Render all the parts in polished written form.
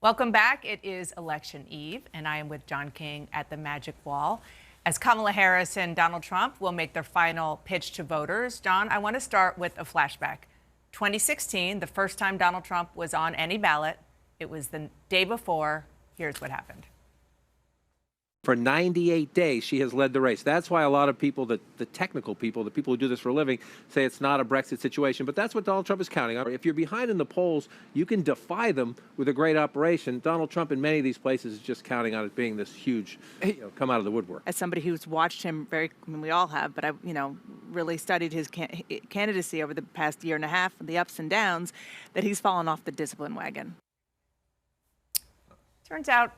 Welcome back. It is Election Eve, and I am with John King at the Magic Wall as Kamala Harris and Donald Trump will make their final pitch to voters. John, I want to start with a flashback. 2016, the first time Donald Trump was on any ballot, it was the day before. Here's what happened. For 98 days, she has led the race. That's why a lot of people, the technical people, the people who do this for a living, say it's not a Brexit situation. But that's what Donald Trump is counting on. If you're behind in the polls, you can defy them with a great operation. Donald Trump in many of these places is just counting on it being this huge, come out of the woodwork. As somebody who's watched him we all have, but I, really studied his candidacy over the past year and a half, the ups and downs, that he's fallen off the discipline wagon. Turns out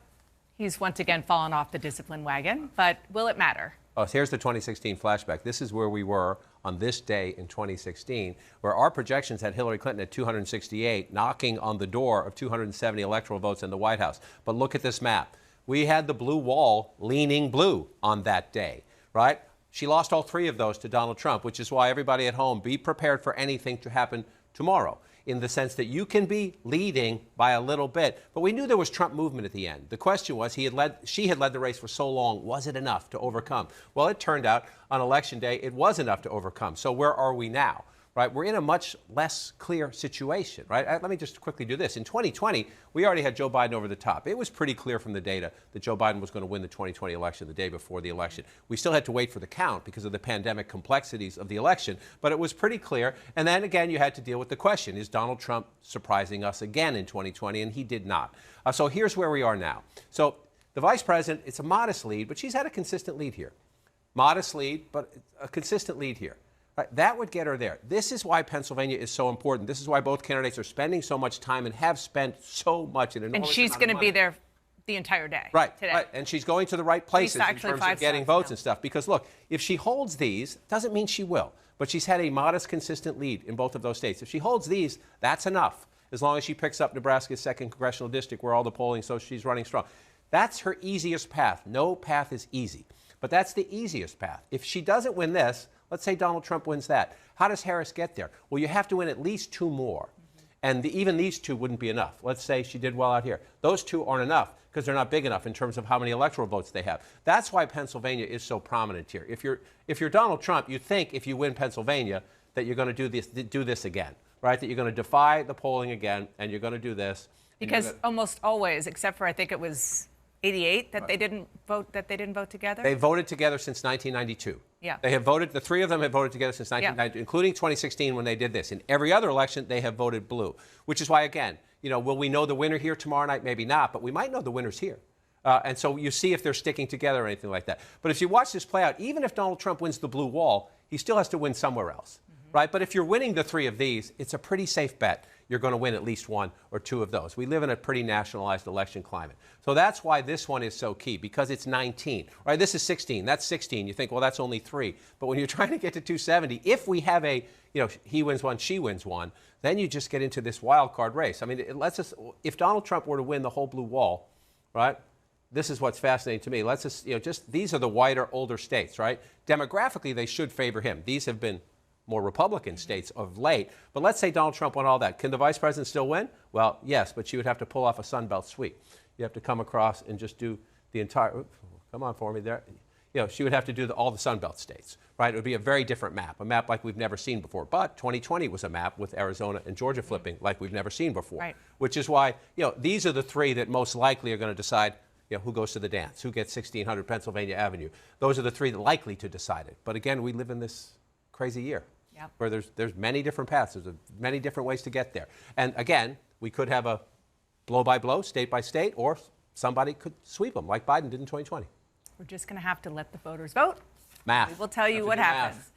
he's once again fallen off the discipline wagon, but will it matter? Oh, here's the 2016 flashback. This is where we were on this day in 2016, where our projections had Hillary Clinton at 268, knocking on the door of 270 electoral votes in the White House. But look at this map. We had the blue wall leaning blue on that day, right? She lost all three of those to Donald Trump, which is why everybody at home, be prepared for anything to happen tomorrow, in the sense that you can be leading by a little bit. But we knew there was Trump movement at the end. The question was, she had led the race for so long. Was it enough to overcome? Well, it turned out on Election Day, it was enough to overcome. So where are we now? Right? We're in a much less clear situation, right? Let me just quickly do this. In 2020, we already had Joe Biden over the top. It was pretty clear from the data that Joe Biden was going to win the 2020 election the day before the election. We still had to wait for the count because of the pandemic complexities of the election, but it was pretty clear. And then again, you had to deal with the question, is Donald Trump surprising us again in 2020? And he did not. So here's where we are now. So the vice president, it's a modest lead, but she's had a consistent lead here. Modest lead, but a consistent lead here. Right, that would get her there. This is why Pennsylvania is so important. This is why both candidates are spending so much time and have spent so much. And she's going to be there the entire day. Right, today. right. And she's going to the right places in terms of getting votes and stuff. Because, look, if she holds these, doesn't mean she will. But she's had a modest, consistent lead in both of those states. If she holds these, that's enough, as long as she picks up Nebraska's 2nd congressional district where all the polling, so she's running strong. That's her easiest path. No path is easy. But that's the easiest path. If she doesn't win this, let's say Donald Trump wins that. How does Harris get there? Well, you have to win at least two more. And even these two wouldn't be enough. Let's say she did well out here. Those two aren't enough because they're not big enough in terms of how many electoral votes they have. That's why Pennsylvania is so prominent here. If you're Donald Trump, you think if you win Pennsylvania that you're going to do this again, right? That you're going to defy the polling again and you're going to do this. Because almost always, except for I think it was 88 that they didn't vote together? They voted together since 1992. Yeah. They have voted, the three of them have voted together since 1992, including 2016 when they did this. In every other election, they have voted blue, which is why, again, will we know the winner here tomorrow night? Maybe not, but we might know the winners here. And so you see if they're sticking together or anything like that. But if you watch this play out, even if Donald Trump wins the blue wall, he still has to win somewhere else, right? But if you're winning the three of these, it's a pretty safe bet you're going to win at least one or two of those. We live in a pretty nationalized election climate. So that's why this one is so key, because it's 19. Right? This is 16. That's 16. You think, well, that's only 3. But when you're trying to get to 270, if we have a, he wins one, she wins one, then you just get into this wild card race. I mean, it lets us, if Donald Trump were to win the whole blue wall, right? This is what's fascinating to me. Let's just, these are the whiter, older states, right? Demographically, they should favor him. These have been more Republican states of late. But let's say Donald Trump won all that. Can the vice president still win? Well, yes, but she would have to pull off a Sun Belt sweep. You have to come across and just do the entire, oops, come on for me there. She would have to do all the Sun Belt states, right? It would be a very different map, a map like we've never seen before. But 2020 was a map with Arizona and Georgia flipping like we've never seen before, right. Which is why, these are the three that most likely are going to decide who goes to the dance, who gets 1600 Pennsylvania Avenue. Those are the three that are likely to decide it. But again, we live in this crazy year. Yep. Where there's many different paths. There's many different ways to get there. And again, we could have a blow by blow, state by state, or somebody could sweep them like Biden did in 2020. We're just going to have to let the voters vote. Math. We will tell you what happens.